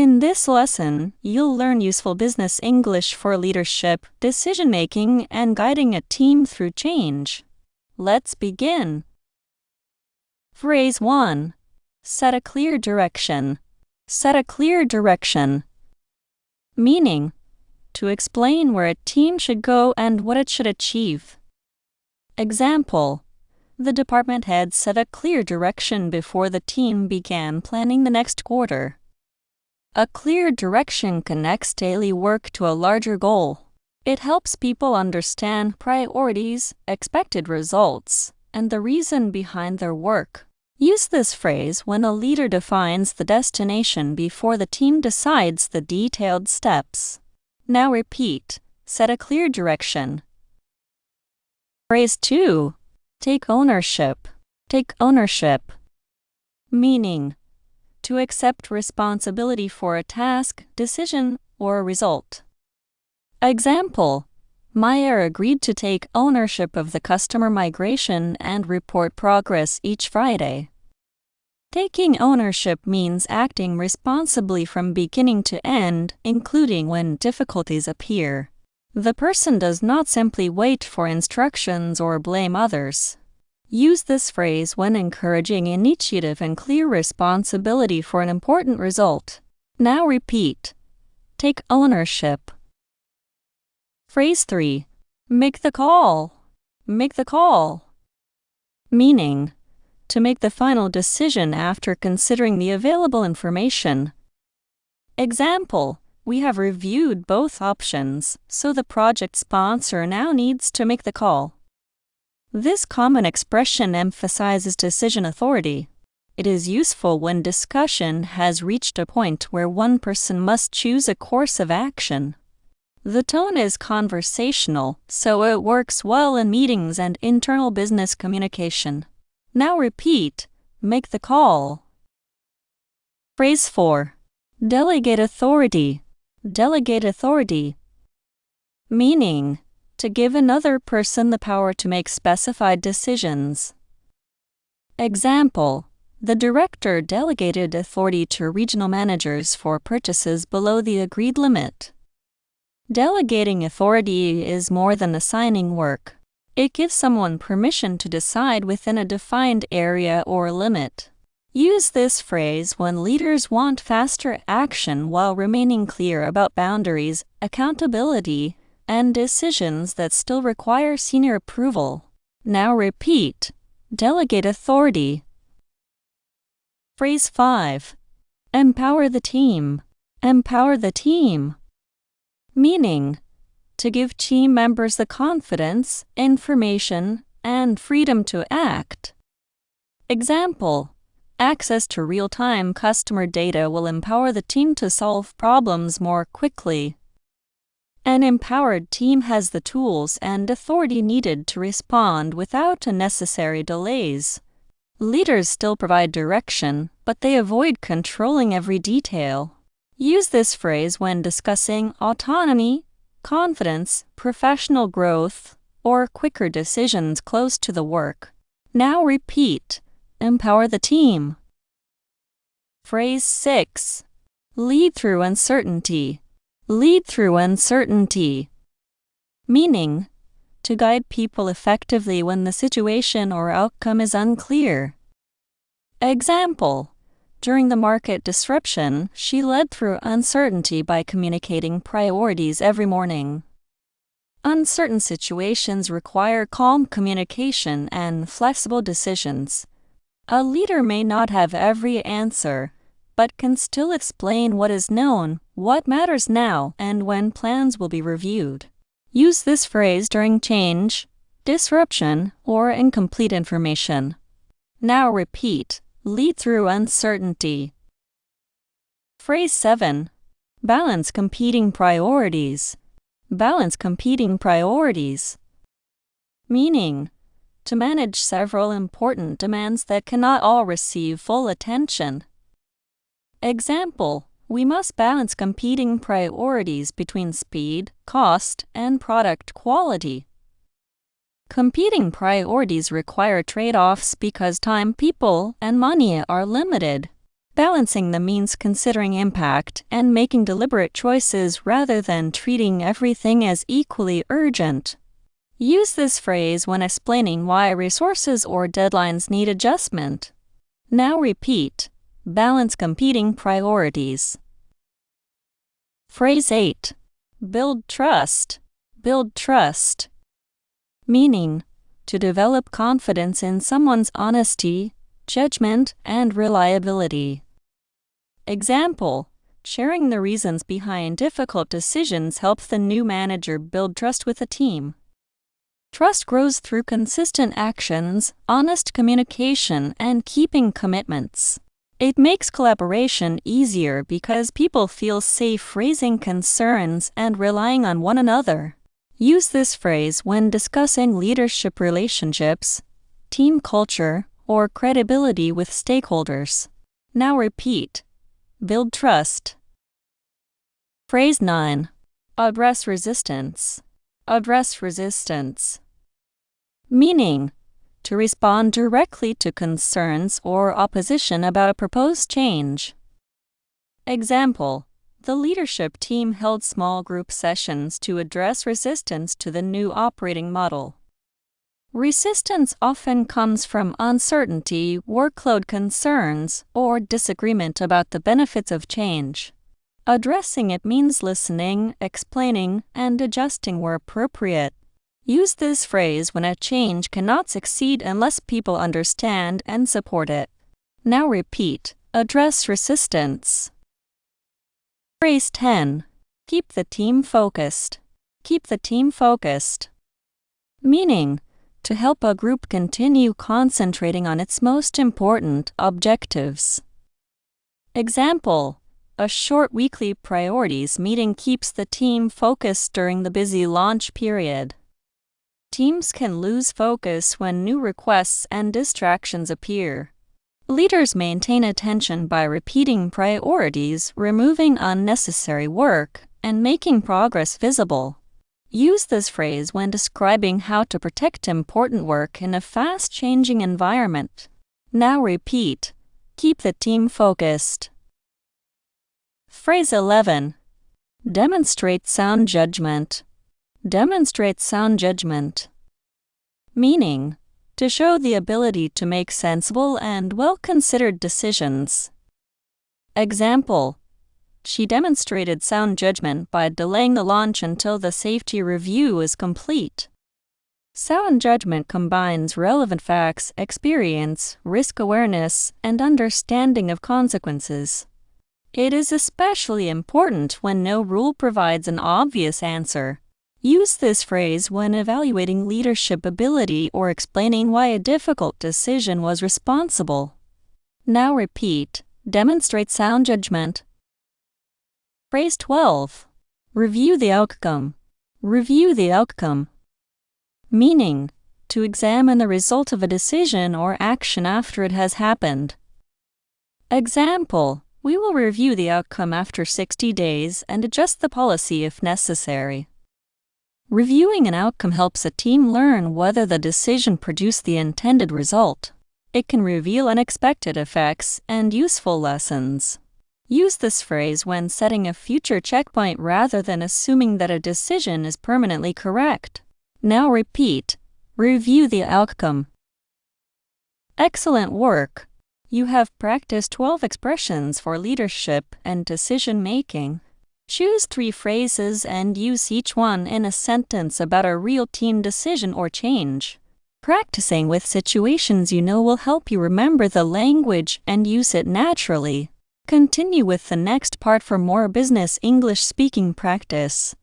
In this lesson, you'll learn useful business English for leadership, decision-making, and guiding a team through change. Let's begin. Phrase 1. Set a clear direction. Set a clear direction. Meaning, to explain where a team should go and what it should achieve. Example: the department head set a clear direction before the team began planning the next quarter. A clear direction connects daily work to a larger goal. It helps people understand priorities, expected results, and the reason behind their work. Use this phrase when a leader defines the destination before the team decides the detailed steps. Now repeat, set a clear direction. Phrase 2. Take ownership. Take ownership. Meaning, to accept responsibility for a task, decision, or result. Example: Meyer agreed to take ownership of the customer migration and report progress each Friday. Taking ownership means acting responsibly from beginning to end, including when difficulties appear. The person does not simply wait for instructions or blame others. Use this phrase when encouraging initiative and clear responsibility for an important result. Now repeat, take ownership. Phrase 3. Make the call. Make the call. Meaning, to make the final decision after considering the available information. Example: we have reviewed both options, so the project sponsor now needs to make the call. This common expression emphasizes decision authority. It is useful when discussion has reached a point where one person must choose a course of action. The tone is conversational, so it works well in meetings and internal business communication. Now repeat, make the call. Phrase 4. Delegate authority. Delegate authority. Meaning, to give another person the power to make specified decisions. Example: the director delegated authority to regional managers for purchases below the agreed limit. Delegating authority is more than assigning work. It gives someone permission to decide within a defined area or limit. Use this phrase when leaders want faster action while remaining clear about boundaries, accountability, and decisions that still require senior approval. Now repeat, delegate authority. Phrase 5. Empower the team. Empower the team. Meaning, to give team members the confidence, information, and freedom to act. Example: access to real-time customer data will empower the team to solve problems more quickly. An empowered team has the tools and authority needed to respond without unnecessary delays. Leaders still provide direction, but they avoid controlling every detail. Use this phrase when discussing autonomy, confidence, professional growth, or quicker decisions close to the work. Now repeat, empower the team. Phrase 6. Lead through uncertainty. Lead through uncertainty. Meaning, to guide people effectively when the situation or outcome is unclear. Example: during the market disruption, she led through uncertainty by communicating priorities every morning. Uncertain situations require calm communication and flexible decisions. A leader may not have every answer, but can still explain what is known, what matters now, and when plans will be reviewed. Use this phrase during change, disruption, or incomplete information. Now repeat, lead through uncertainty. Phrase 7. Balance competing priorities. Balance competing priorities. Meaning, to manage several important demands that cannot all receive full attention. Example: we must balance competing priorities between speed, cost, and product quality. Competing priorities require trade-offs because time, people, and money are limited. Balancing them means considering impact and making deliberate choices rather than treating everything as equally urgent. Use this phrase when explaining why resources or deadlines need adjustment. Now repeat. Balance competing priorities. Phrase 8. Build trust. Build trust. Meaning, to develop confidence in someone's honesty, judgment, and reliability. Example: sharing the reasons behind difficult decisions helps the new manager build trust with the team. Trust grows through consistent actions, honest communication, and keeping commitments. It makes collaboration easier because people feel safe raising concerns and relying on one another. Use this phrase when discussing leadership relationships, team culture, or credibility with stakeholders. Now repeat. Build trust. Phrase 9. Address resistance. Address resistance. Meaning, to respond directly to concerns or opposition about a proposed change. Example: the leadership team held small group sessions to address resistance to the new operating model. Resistance often comes from uncertainty, workload concerns, or disagreement about the benefits of change. Addressing it means listening, explaining, and adjusting where appropriate. Use this phrase when a change cannot succeed unless people understand and support it. Now repeat. Address resistance. Phrase 10. Keep the team focused. Keep the team focused. Meaning, to help a group continue concentrating on its most important objectives. Example: a short weekly priorities meeting keeps the team focused during the busy launch period. Teams can lose focus when new requests and distractions appear. Leaders maintain attention by repeating priorities, removing unnecessary work, and making progress visible. Use this phrase when describing how to protect important work in a fast-changing environment. Now repeat. Keep the team focused. Phrase 11. Demonstrate sound judgment. Demonstrate sound judgment. Meaning, to show the ability to make sensible and well-considered decisions. Example: she demonstrated sound judgment by delaying the launch until the safety review is complete. Sound judgment combines relevant facts, experience, risk awareness, and understanding of consequences. It is especially important when no rule provides an obvious answer. Use this phrase when evaluating leadership ability or explaining why a difficult decision was responsible. Now repeat. Demonstrate sound judgment. Phrase 12. Review the outcome. Review the outcome. Meaning, to examine the result of a decision or action after it has happened. Example: we will review the outcome after 60 days and adjust the policy if necessary. Reviewing an outcome helps a team learn whether the decision produced the intended result. It can reveal unexpected effects and useful lessons. Use this phrase when setting a future checkpoint rather than assuming that a decision is permanently correct. Now repeat. Review the outcome. Excellent work! You have practiced 12 expressions for leadership and decision-making. Choose 3 phrases and use each one in a sentence about a real team decision or change. Practicing with situations you know will help you remember the language and use it naturally. Continue with the next part for more business English speaking practice.